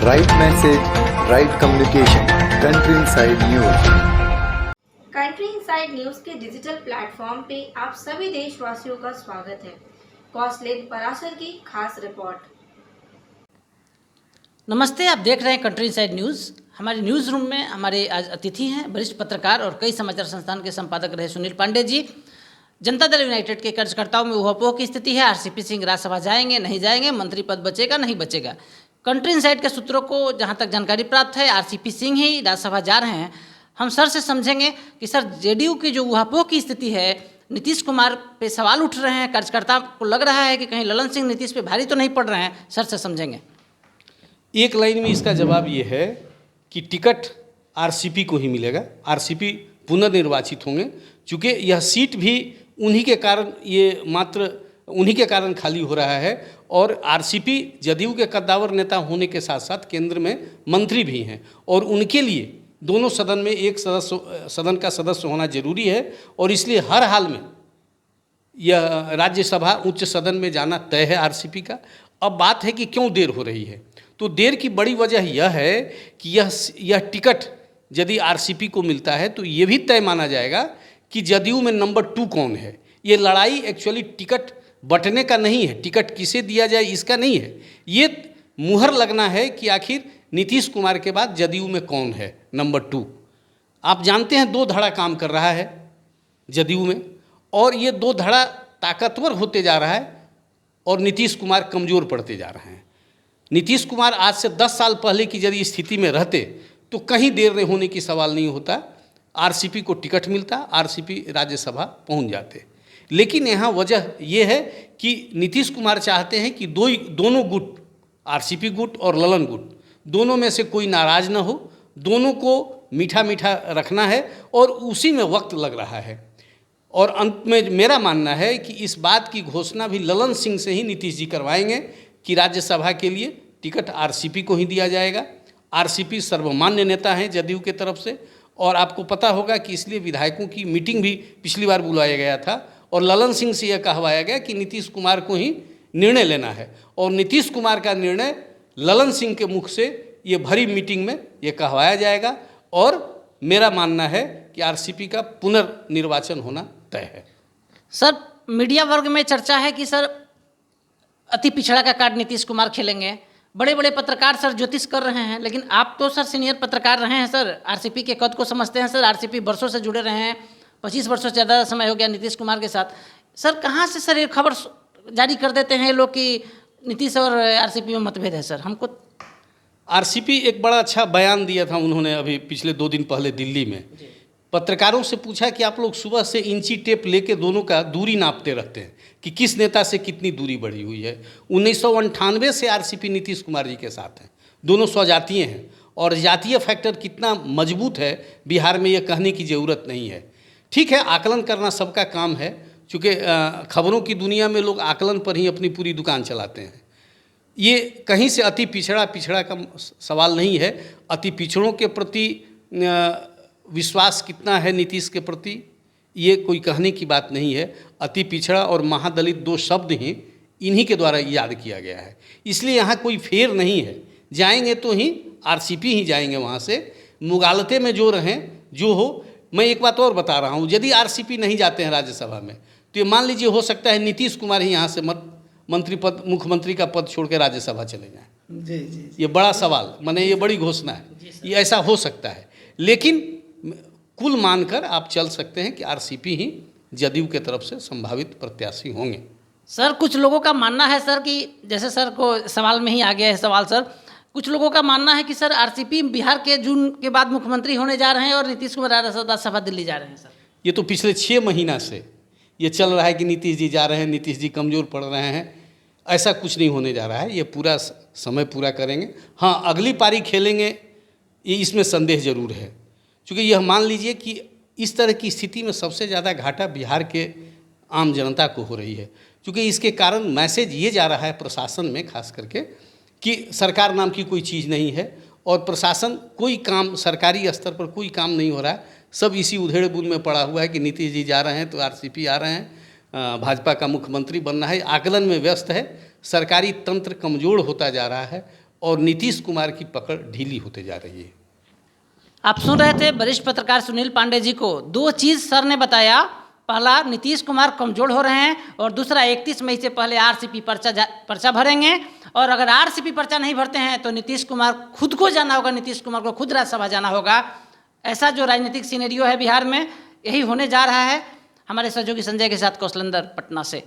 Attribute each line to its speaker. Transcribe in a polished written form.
Speaker 1: Right message, right communication. Country Inside News.
Speaker 2: Country inside news के digital platform पे आप सभी देशवासियों का स्वागत है। कौशलेन पराशर की खास रिपोर्ट।
Speaker 3: नमस्ते, आप देख रहे हैं कंट्री इनसाइड न्यूज़। हमारे न्यूज़ रूम में हमारे आज अतिथि हैं वरिष्ठ पत्रकार और कई समाचार संस्थान के संपादक रहे सुनील पांडे जी। जनता दल यूनाइटेड के कार्यकर्ताओं में उहापोह की स्थिति है। आरसीपी सिंह राज्यसभा जाएंगे नहीं जाएंगे, मंत्री पद बचेगा नहीं बचेगा। कंट्री इनसाइड के सूत्रों को जहां तक जानकारी प्राप्त है, आरसीपी सिंह ही राज्यसभा जा रहे हैं। हम सर से समझेंगे कि सर जेडीयू की जो उहापोह की स्थिति है, नीतीश कुमार पे सवाल उठ रहे हैं, कार्यकर्ता को लग रहा है कि कहीं ललन सिंह नीतीश पे भारी तो नहीं पड़ रहे हैं। सर से समझेंगे।
Speaker 4: एक लाइन में इसका जवाब ये है कि टिकट आरसीपी को ही मिलेगा। आरसीपी पुनर्निर्वाचित होंगे, चूँकि यह सीट भी उन्हीं के कारण, ये मात्र उन्हीं के कारण खाली हो रहा है। और आरसीपी जदयू के कद्दावर नेता होने के साथ साथ केंद्र में मंत्री भी हैं और उनके लिए दोनों सदन में एक सदन का सदस्य होना जरूरी है और इसलिए हर हाल में यह राज्यसभा उच्च सदन में जाना तय है आरसीपी का। अब बात है कि क्यों देर हो रही है, तो देर की बड़ी वजह यह है कि यह टिकट यदि आरसीपी को मिलता है तो ये भी तय माना जाएगा कि जदयू में नंबर 2 कौन है। ये लड़ाई एक्चुअली टिकट बंटने का नहीं है, टिकट किसे दिया जाए इसका नहीं है। ये मुहर लगना है कि आखिर नीतीश कुमार के बाद जदयू में कौन है नंबर 2। आप जानते हैं 2 धड़ा काम कर रहा है जदयू में और ये 2 धड़ा ताकतवर होते जा रहा है और नीतीश कुमार कमज़ोर पड़ते जा रहे हैं। नीतीश कुमार आज से 10 साल पहले की यदि स्थिति में रहते तो कहीं देर होने की सवाल नहीं होता, आरसीपी को टिकट मिलता, आरसीपी राज्यसभा पहुंच जाते। लेकिन यहाँ वजह यह है कि नीतीश कुमार चाहते हैं कि दोनों गुट, आरसीपी गुट और ललन गुट, दोनों में से कोई नाराज ना हो, दोनों को मीठा मीठा रखना है और उसी में वक्त लग रहा है। और अंत में मेरा मानना है कि इस बात की घोषणा भी ललन सिंह से ही नीतीश जी करवाएंगे कि राज्यसभा के लिए टिकट आरसीपी को ही दिया जाएगा। आरसीपी सर्वमान्य नेता हैं जदयू के तरफ से और आपको पता होगा कि इसलिए विधायकों की मीटिंग भी पिछली बार बुलाया गया था और ललन सिंह से यह कहवाया गया कि नीतीश कुमार को ही निर्णय लेना है और नीतीश कुमार का निर्णय ललन सिंह के मुख से ये भरी मीटिंग में ये कहवाया जाएगा और मेरा मानना है कि आरसीपी का पुनर्निर्वाचन होना तय है।
Speaker 3: सर, मीडिया वर्ग में चर्चा है कि सर अति पिछड़ा का कार्ड नीतीश कुमार खेलेंगे। बड़े बड़े पत्रकार सर ज्योतिष कर रहे हैं, लेकिन आप तो सर सीनियर पत्रकार रहे हैं सर, आरसीपी के कद को समझते हैं सर। आरसीपी वर्षों से जुड़े रहे हैं, 25 वर्षों से ज़्यादा समय हो गया नीतीश कुमार के साथ। सर कहाँ से सर ये खबर जारी कर देते हैं लोग कि नीतीश और आरसीपी में मतभेद है? सर हमको
Speaker 4: आरसीपी एक बड़ा अच्छा बयान दिया था उन्होंने अभी पिछले 2 दिन पहले दिल्ली में। पत्रकारों से पूछा कि आप लोग सुबह से इंची टेप लेके दोनों का दूरी नापते रहते हैं कि किस नेता से कितनी दूरी बढ़ी हुई है। 1998 से आरसीपी नीतीश कुमार जी के साथ हैं, दोनों स्वजातीय हैं और जातीय फैक्टर कितना मजबूत है बिहार में ये कहने की ज़रूरत नहीं है। ठीक है, आकलन करना सबका काम है, चूँकि खबरों की दुनिया में लोग आकलन पर ही अपनी पूरी दुकान चलाते हैं। ये कहीं से अति पिछड़ा का सवाल नहीं है। अति पिछड़ों के प्रति विश्वास कितना है नीतीश के प्रति, ये कोई कहने की बात नहीं है। अति पिछड़ा और महादलित 2 शब्द ही इन्हीं के द्वारा याद किया गया है, इसलिए यहाँ कोई फेर नहीं है। जाएंगे तो ही आरसीपी ही जाएंगे वहाँ से, मुगालते में जो रहें जो हो। मैं एक बात और बता रहा हूँ, यदि आरसीपी नहीं जाते हैं राज्यसभा में तो ये मान लीजिए हो सकता है नीतीश कुमार ही यहाँ से मंत्री पद, मुख्यमंत्री का पद छोड़ के राज्यसभा चले जाएं। जी। ये बड़ा सवाल, माने ये बड़ी घोषणा है, ये ऐसा हो सकता है। लेकिन कुल मानकर आप चल सकते हैं कि आरसीपी ही जदयू के तरफ से संभावित प्रत्याशी होंगे।
Speaker 3: सर कुछ लोगों का मानना है सर कि जैसे सर को सवाल में ही आ गया है सवाल सर, कुछ लोगों का मानना है कि सर आरसीपी बिहार के जून के बाद मुख्यमंत्री होने जा रहे हैं और नीतीश कुमार राज्यसभा दिल्ली जा रहे हैं। सर
Speaker 4: ये तो पिछले 6 महीना से ये चल रहा है कि नीतीश जी जा रहे हैं, नीतीश जी कमज़ोर पड़ रहे हैं। ऐसा कुछ नहीं होने जा रहा है, ये पूरा समय पूरा करेंगे। हाँ, अगली पारी खेलेंगे ये इसमें संदेह जरूर है, क्योंकि यह मान लीजिए कि इस तरह की स्थिति में सबसे ज़्यादा घाटा बिहार के आम जनता को हो रही है, क्योंकि इसके कारण मैसेज ये जा रहा है प्रशासन में खास करके कि सरकार नाम की कोई चीज़ नहीं है और प्रशासन कोई काम सरकारी स्तर पर कोई काम नहीं हो रहा है। सब इसी उधेड़ बुन में पड़ा हुआ है कि नीतीश जी जा रहे हैं तो आरसीपी आ रहे हैं, भाजपा का मुख्यमंत्री बनना है, आकलन में व्यस्त है। सरकारी तंत्र कमज़ोर होता जा रहा है और नीतीश कुमार की पकड़ ढीली होते जा रही है।
Speaker 3: आप सुन रहे थे वरिष्ठ पत्रकार सुनील पांडे जी को। दो चीज़ सर ने बताया, पहला नीतीश कुमार कमज़ोर हो रहे हैं और दूसरा 31 मई से पहले आरसीपी पर्चा भरेंगे, और अगर आरसीपी पर्चा नहीं भरते हैं तो नीतीश कुमार खुद को जाना होगा, नीतीश कुमार को खुद राज्यसभा जाना होगा। ऐसा जो राजनीतिक सिनेरियो है बिहार में, यही होने जा रहा है। हमारे सहयोगी संजय के साथ कौशलेंद्र, पटना से।